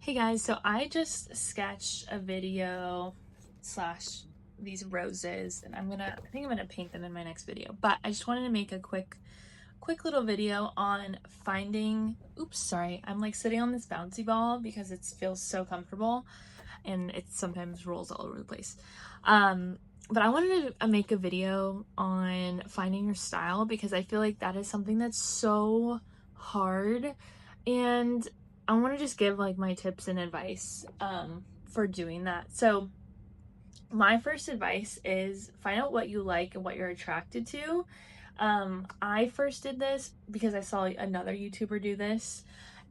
Hey guys, so I just sketched a video slash these roses and I think I'm gonna paint them in my next video, but I just wanted to make a quick little video on finding, oops, sorry, I'm like sitting on this bouncy ball because it feels so comfortable and it sometimes rolls all over the place. But I wanted to make a video on finding your style because I feel like that is something that's so hard, and I want to just give like my tips and advice for doing that. So my first advice is find out what you like and what you're attracted to. I first did this because I saw another YouTuber do this,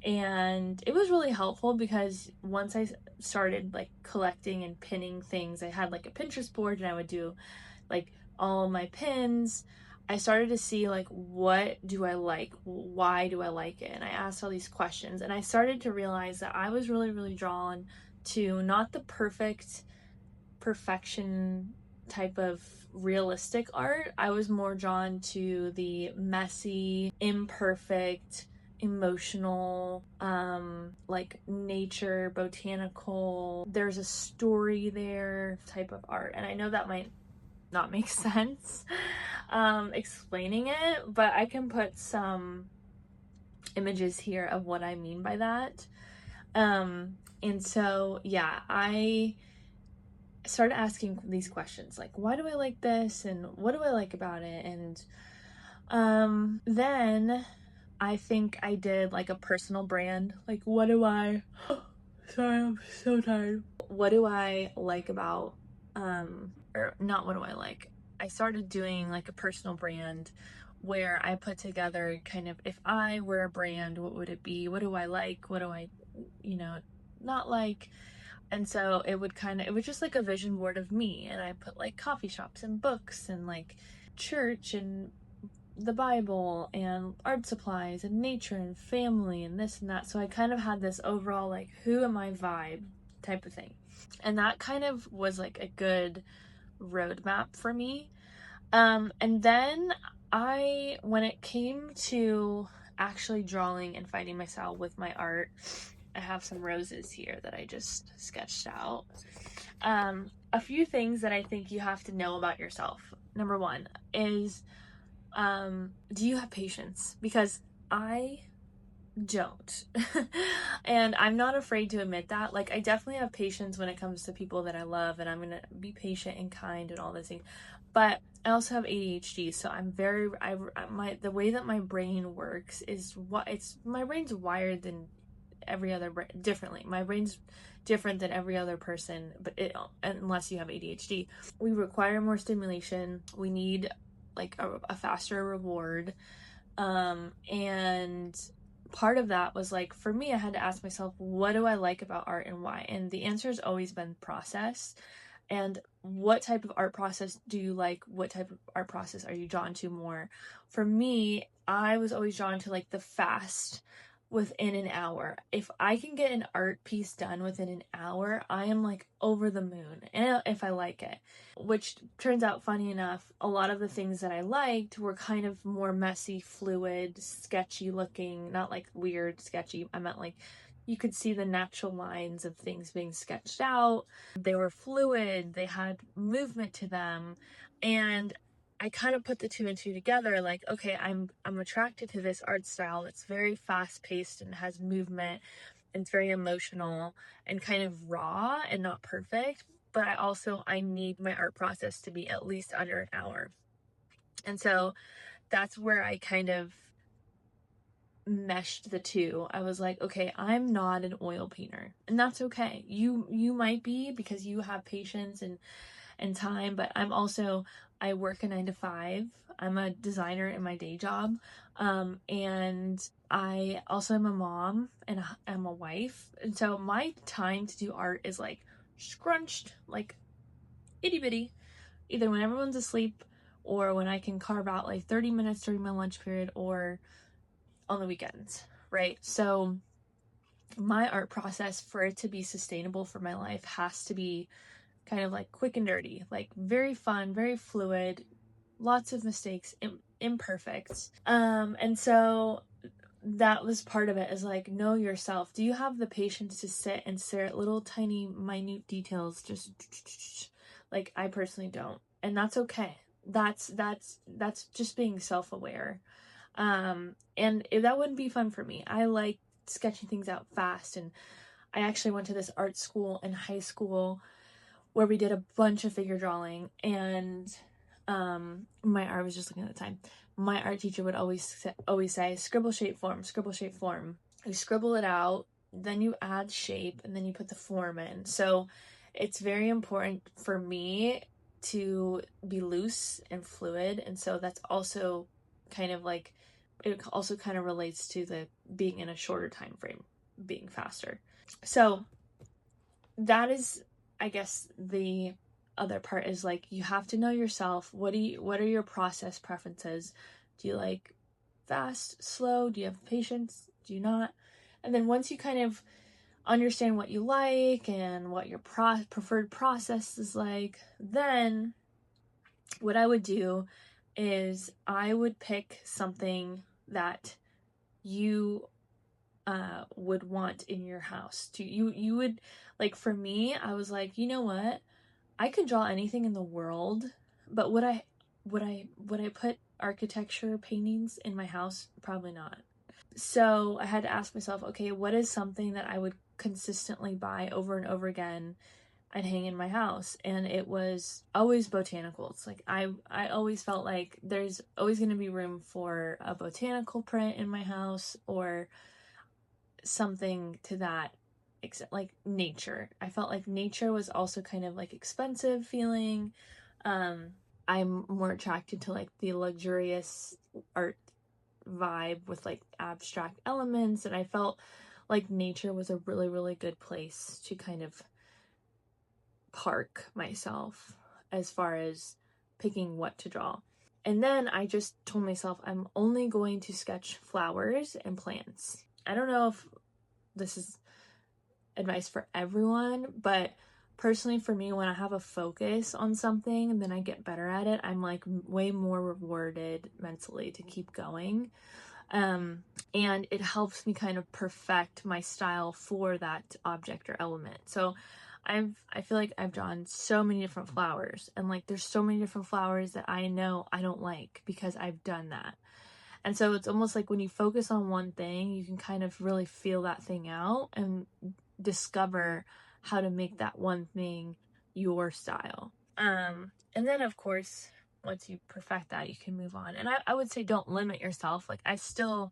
and it was really helpful because once I started like collecting and pinning things, I had like a Pinterest board and I would do like all my pins. I started to see like, what do I like? Why do I like it? And I asked all these questions, and I started to realize that I was really drawn to not the perfection type of realistic art. I was more drawn to the messy, imperfect, emotional, like nature, botanical, there's a story there type of art. And I know that might not make sense explaining it, but I can put some images here of what I mean by that. And so yeah, I started asking these questions like, why do I like this and what do I like about it? And then I think I did like a personal brand, like what do I sorry, I'm so tired. What do I like about or not, what do I like? I started doing like a personal brand where I put together kind of, if I were a brand, what would it be? What do I like? What do I, not like? And so it was just like a vision board of me, and I put like coffee shops and books and like church and the Bible and art supplies and nature and family and this and that. So I kind of had this overall like, who am I vibe type of thing. And that kind of was like a good roadmap for me. And then when it came to actually drawing and finding my style with my art, I have some roses here that I just sketched out. A few things that I think you have to know about yourself. Number one is, do you have patience? Because I don't. And I'm not afraid to admit that. Like, I definitely have patience when it comes to people that I love, and I'm gonna be patient and kind and all those things. But I also have ADHD, so I'm the way that my brain works is my brain's wired than every other differently. My brain's different than every other person, but unless you have ADHD, we require more stimulation. We need like a faster reward. And part of that was like, for me, I had to ask myself, what do I like about art and why? And the answer has always been process. And what type of art process do you like? What type of art process are you drawn to more? For me, I was always drawn to like the fast, within an hour. If I can get an art piece done within an hour, I am like over the moon, and if I like it. Which turns out, funny enough, a lot of the things that I liked were kind of more messy, fluid, sketchy looking, not like weird sketchy. I meant like you could see the natural lines of things being sketched out. They were fluid, they had movement to them, and I kind of put the two and two together, like, okay, I'm attracted to this art style that's very fast paced and has movement, and it's very emotional and kind of raw and not perfect, but I need my art process to be at least under an hour. And so that's where I kind of meshed the two. I was like, okay, I'm not an oil painter, and that's okay. You might be, because you have patience and time, but I work a 9 to 5. I'm a designer in my day job, and I also am a mom and I'm a wife, and so my time to do art is like scrunched, like itty bitty, either when everyone's asleep or when I can carve out like 30 minutes during my lunch period or on the weekends, right? So my art process, for it to be sustainable for my life, has to be kind of like quick and dirty, like very fun, very fluid, lots of mistakes, imperfect. And so that was part of it, is like, know yourself. Do you have the patience to sit and stare at little tiny minute details? Just like, I personally don't, and that's okay. That's just being self-aware. And that wouldn't be fun for me. I like sketching things out fast, and I actually went to this art school in high school where we did a bunch of figure drawing, and I was just looking at the time. My art teacher would always say, scribble, shape, form, scribble, shape, form. You scribble it out, then you add shape, and then you put the form in. So it's very important for me to be loose and fluid, and so that's also kind of like, it also kind of relates to the being in a shorter time frame, being faster. So that is, I guess, the other part is like, you have to know yourself. What are your process preferences? Do you like fast, slow? Do you have patience? Do you not? And then once you kind of understand what you like and what your preferred process is like, then what I would do is I would pick something that you would want in your house. You would, like, for me, I was like, you know what? I could draw anything in the world, but would I put architecture paintings in my house? Probably not. So I had to ask myself, okay, what is something that I would consistently buy over and over again and hang in my house? And it was always botanicals. Like, I always felt like there's always going to be room for a botanical print in my house, or something to that, except like nature. I felt like nature was also kind of like expensive feeling. I'm more attracted to like the luxurious art vibe with like abstract elements, and I felt like nature was a really, really good place to kind of park myself as far as picking what to draw. And then I just told myself, I'm only going to sketch flowers and plants. I don't know if this is advice for everyone, but personally for me, when I have a focus on something and then I get better at it, I'm like way more rewarded mentally to keep going. And it helps me kind of perfect my style for that object or element. So I feel like I've drawn so many different flowers, and like there's so many different flowers that I know I don't like because I've done that. And so it's almost like when you focus on one thing, you can kind of really feel that thing out and discover how to make that one thing your style. And then of course, once you perfect that, you can move on. And I would say don't limit yourself. Like, I still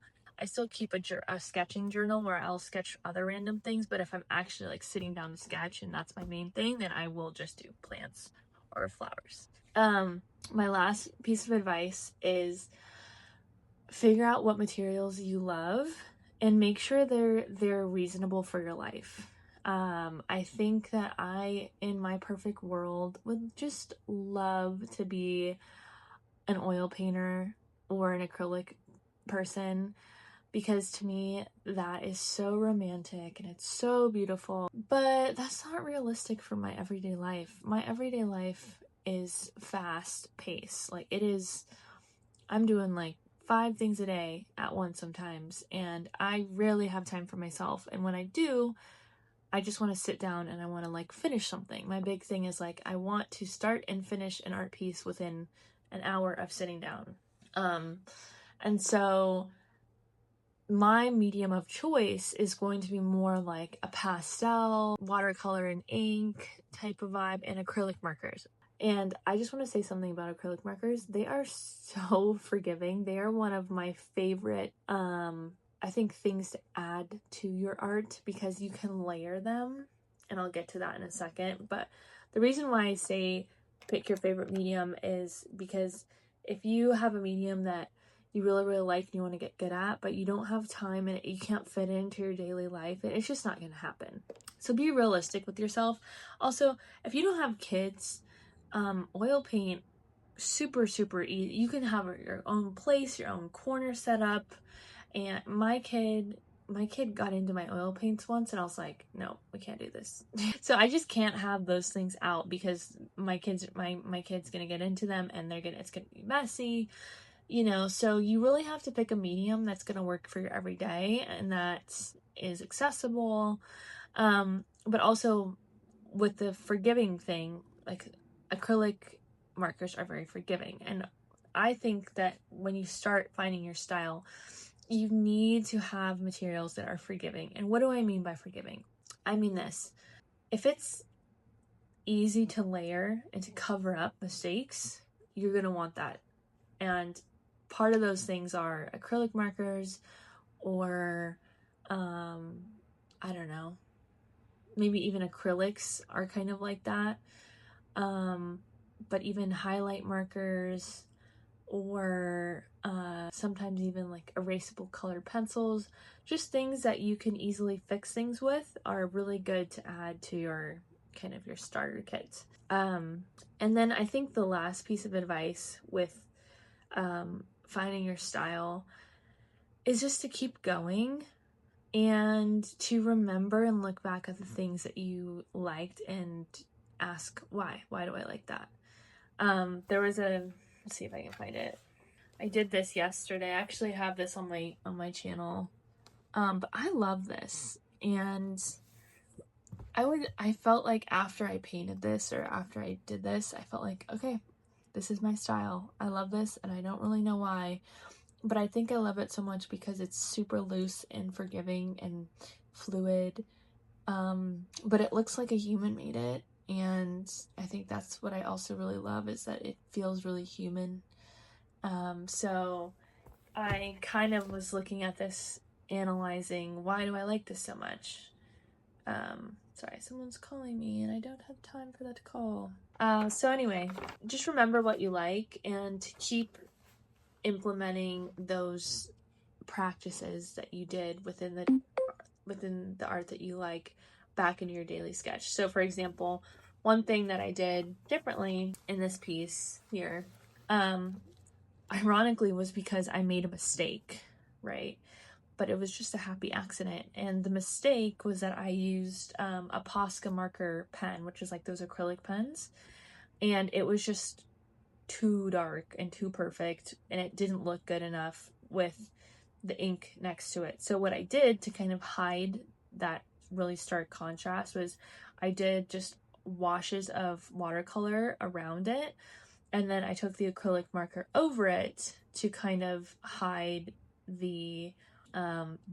keep a sketching journal where I'll sketch other random things, but if I'm actually like sitting down to sketch and that's my main thing, then I will just do plants or flowers. My last piece of advice is figure out what materials you love and make sure they're reasonable for your life. I think that I, in my perfect world, would just love to be an oil painter or an acrylic person, because to me that is so romantic and it's so beautiful. But that's not realistic for my everyday life. My everyday life is fast paced. Like, it is, I'm doing like 5 things a day at once sometimes, and I rarely have time for myself. And when I do, I just want to sit down and I want to like finish something. My big thing is like, I want to start and finish an art piece within an hour of sitting down. And so my medium of choice is going to be more like a pastel, watercolor and ink type of vibe, and acrylic markers. And I just want to say something about acrylic markers. They are so forgiving. They are one of my favorite, I think, things to add to your art, because you can layer them. And I'll get to that in a second. But the reason why I say pick your favorite medium is because if you have a medium that you really, really like and you want to get good at, but you don't have time and you can't fit it into your daily life, it's just not going to happen. So be realistic with yourself. Also, if you don't have kids, oil paint, super, super easy. You can have your own place, your own corner set up. And my kid got into my oil paints once, and I was like, no, we can't do this. So I just can't have those things out, because my kid's gonna get into them, and it's gonna be messy. you know, so you really have to pick a medium that's going to work for your everyday and that is accessible. But also with the forgiving thing, like acrylic markers are very forgiving. And I think that when you start finding your style, you need to have materials that are forgiving. And what do I mean by forgiving? I mean this. If it's easy to layer and to cover up mistakes, you're going to want that. And part of those things are acrylic markers or, I don't know, maybe even acrylics are kind of like that. But even highlight markers or sometimes even like erasable colored pencils, just things that you can easily fix things with are really good to add to your kind of your starter kit. And then I think the last piece of advice with finding your style is just to keep going and to remember and look back at the things that you liked and ask why do I like that. There was let's see if I can find it. I did this yesterday. I actually have this on my channel. But I love this, and I felt like after I painted this or after I did this, I felt like, okay, this is my style. I love this and I don't really know why, but I think I love it so much because it's super loose and forgiving and fluid. But it looks like a human made it, and I think that's what I also really love, is that it feels really human. So I kind of was looking at this, analyzing why do I like this so much. Sorry, someone's calling me and I don't have time for that call. So anyway, just remember what you like and keep implementing those practices that you did within the art that you like back into your daily sketch. So for example, one thing that I did differently in this piece here, ironically, was because I made a mistake, right? But it was just a happy accident. And the mistake was that I used a Posca marker pen, which is like those acrylic pens, and it was just too dark and too perfect, and it didn't look good enough with the ink next to it. So what I did to kind of hide that really stark contrast was I did just washes of watercolor around it, and then I took the acrylic marker over it to kind of hide the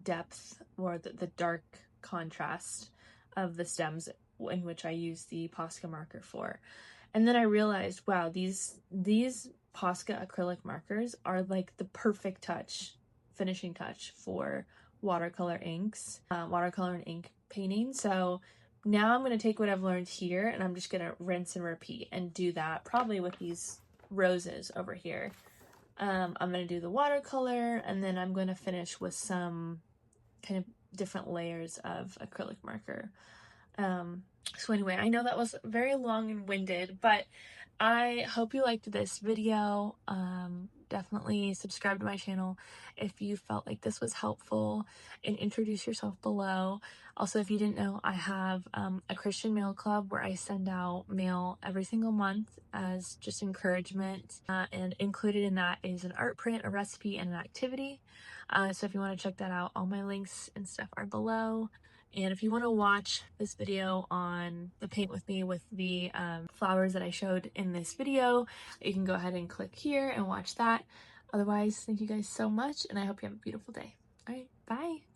depth or the dark contrast of the stems in which I used the Posca marker for. And then I realized, wow, these Posca acrylic markers are like the perfect touch, finishing touch for watercolor inks, watercolor and ink painting. So now I'm going to take what I've learned here and I'm just going to rinse and repeat and do that probably with these roses over here. I'm going to do the watercolor, and then I'm going to finish with some kind of different layers of acrylic marker. So anyway, I know that was very long and winded, but I hope you liked this video. Definitely subscribe to my channel if you felt like this was helpful, and introduce yourself below. Also, if you didn't know, I have a Christian mail club where I send out mail every single month as just encouragement, and included in that is an art print, a recipe, and an activity. So if you want to check that out, all my links and stuff are below. And if you want to watch this video on the paint with me with the flowers that I showed in this video, you can go ahead and click here and watch that. Otherwise, thank you guys so much, and I hope you have a beautiful day. All right, bye.